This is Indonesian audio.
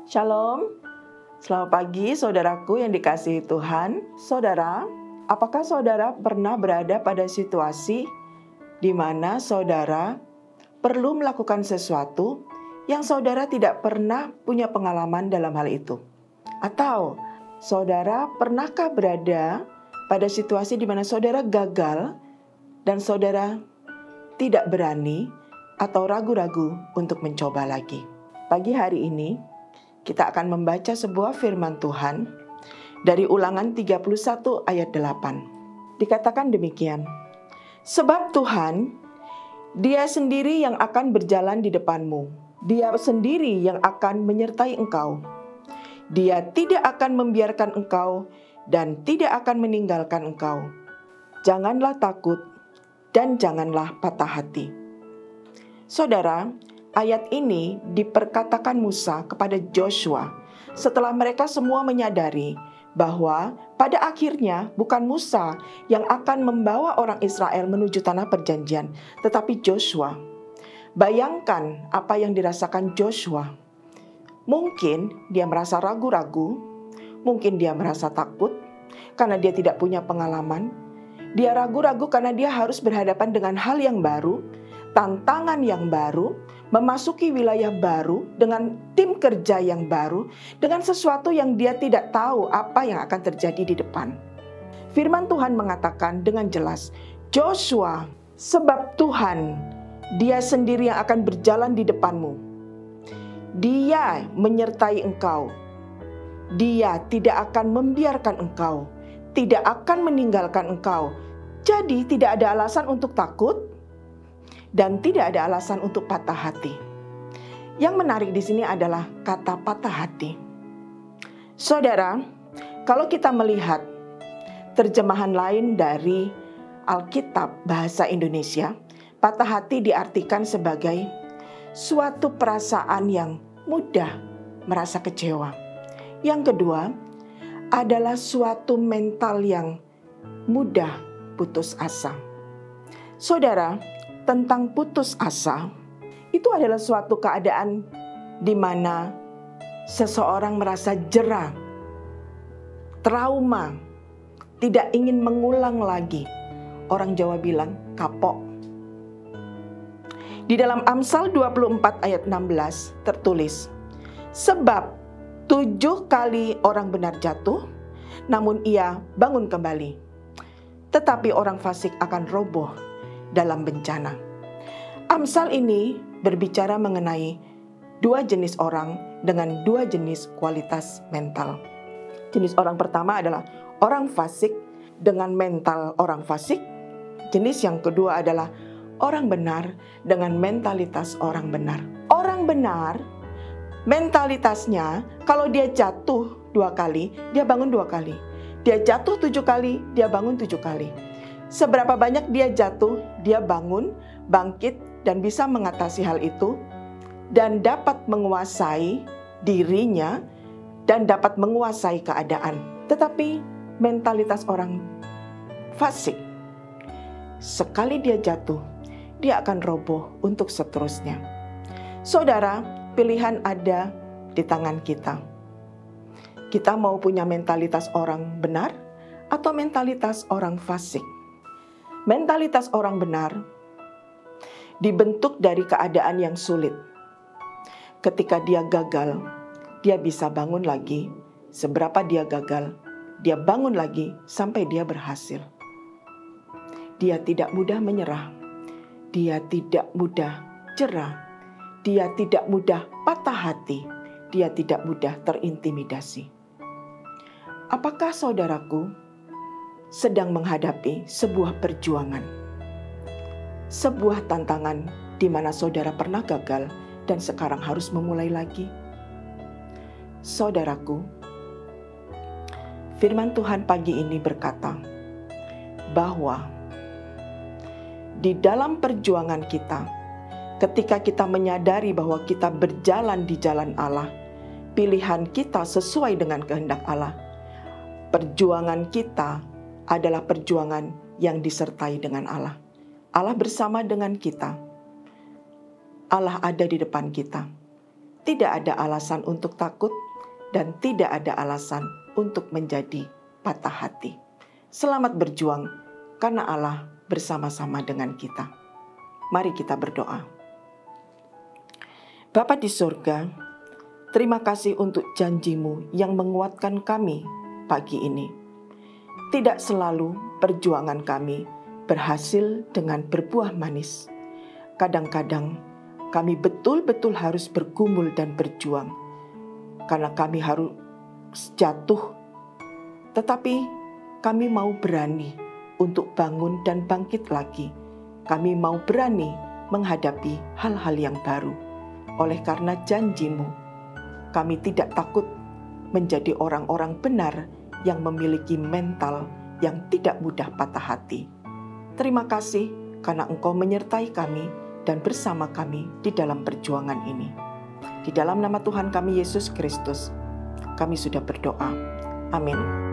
Shalom, selamat pagi saudaraku yang dikasihi Tuhan. Saudara, apakah saudara pernah berada pada situasi di mana saudara perlu melakukan sesuatu yang saudara tidak pernah punya pengalaman dalam hal itu? Atau saudara pernahkah berada pada situasi di mana saudara gagal dan saudara tidak berani atau ragu-ragu untuk mencoba lagi? Pagi hari ini kita akan membaca sebuah firman Tuhan dari Ulangan 31 ayat 8. Dikatakan demikian, sebab Tuhan, Dia sendiri yang akan berjalan di depanmu. Dia sendiri yang akan menyertai engkau. Dia tidak akan membiarkan engkau dan tidak akan meninggalkan engkau. Janganlah takut dan janganlah patah hati. Saudara, ayat ini diperkatakan Musa kepada Joshua setelah mereka semua menyadari bahwa pada akhirnya bukan Musa yang akan membawa orang Israel menuju tanah perjanjian, tetapi Joshua. Bayangkan apa yang dirasakan Joshua. Mungkin dia merasa ragu-ragu, mungkin dia merasa takut karena dia tidak punya pengalaman. Dia ragu-ragu karena dia harus berhadapan dengan hal yang baru, tantangan yang baru, memasuki wilayah baru dengan tim kerja yang baru, dengan sesuatu yang dia tidak tahu apa yang akan terjadi di depan. Firman Tuhan mengatakan dengan jelas, Joshua, sebab Tuhan, Dia sendiri yang akan berjalan di depanmu. Dia menyertai engkau. Dia tidak akan membiarkan engkau, tidak akan meninggalkan engkau. Jadi tidak ada alasan untuk takut, dan tidak ada alasan untuk patah hati. Yang menarik di sini adalah kata patah hati. Saudara, kalau kita melihat terjemahan lain dari Alkitab bahasa Indonesia, patah hati diartikan sebagai suatu perasaan yang mudah merasa kecewa. Yang kedua adalah suatu mental yang mudah putus asa. Saudara, tentang putus asa, itu adalah suatu keadaan di mana seseorang merasa jera, trauma, tidak ingin mengulang lagi. Orang Jawa bilang kapok. Di dalam Amsal 24 ayat 16 tertulis, sebab 7 kali orang benar jatuh, namun ia bangun kembali. Tetapi orang fasik akan roboh dalam bencana. Amsal ini berbicara mengenai 2 jenis orang dengan 2 jenis kualitas mental. Jenis orang pertama adalah orang fasik dengan mental orang fasik. Jenis yang kedua adalah orang benar dengan mentalitas orang benar. Orang benar, mentalitasnya kalau dia jatuh 2 kali, dia bangun 2 kali. Dia jatuh 7 kali, dia bangun 7 kali. Seberapa banyak dia jatuh, dia bangun, bangkit, dan bisa mengatasi hal itu, dan dapat menguasai dirinya, dan dapat menguasai keadaan. Tetapi mentalitas orang fasik, sekali dia jatuh, dia akan roboh untuk seterusnya. Saudara, pilihan ada di tangan kita. Kita mau punya mentalitas orang benar atau mentalitas orang fasik? Mentalitas orang benar dibentuk dari keadaan yang sulit. Ketika dia gagal, dia bisa bangun lagi. Seberapa dia gagal, dia bangun lagi sampai dia berhasil. Dia tidak mudah menyerah. Dia tidak mudah jera. Dia tidak mudah patah hati. Dia tidak mudah terintimidasi. Apakah saudaraku sedang menghadapi sebuah perjuangan, sebuah tantangan di mana saudara pernah gagal dan sekarang harus memulai lagi? Saudaraku, firman Tuhan pagi ini berkata bahwa di dalam perjuangan kita, ketika kita menyadari bahwa kita berjalan di jalan Allah, pilihan kita sesuai dengan kehendak Allah, perjuangan kita adalah perjuangan yang disertai dengan Allah. Allah bersama dengan kita. Allah ada di depan kita. tidak ada alasan untuk takut dan tidak ada alasan untuk menjadi patah hati. Selamat berjuang karena Allah bersama-sama dengan kita. Mari kita berdoa. Bapa di surga, terima kasih untuk janji-Mu yang menguatkan kami pagi ini. Tidak selalu perjuangan kami berhasil dengan berbuah manis. Kadang-kadang kami betul-betul harus bergumul dan berjuang karena kami harus jatuh. Tetapi kami mau berani untuk bangun dan bangkit lagi. Kami mau berani menghadapi hal-hal yang baru. Oleh karena janji-Mu, kami tidak takut menjadi orang-orang benar yang memiliki mental yang tidak mudah patah hati. Terima kasih karena Engkau menyertai kami dan bersama kami di dalam perjuangan ini. Di dalam nama Tuhan kami Yesus Kristus, kami sudah berdoa. Amin.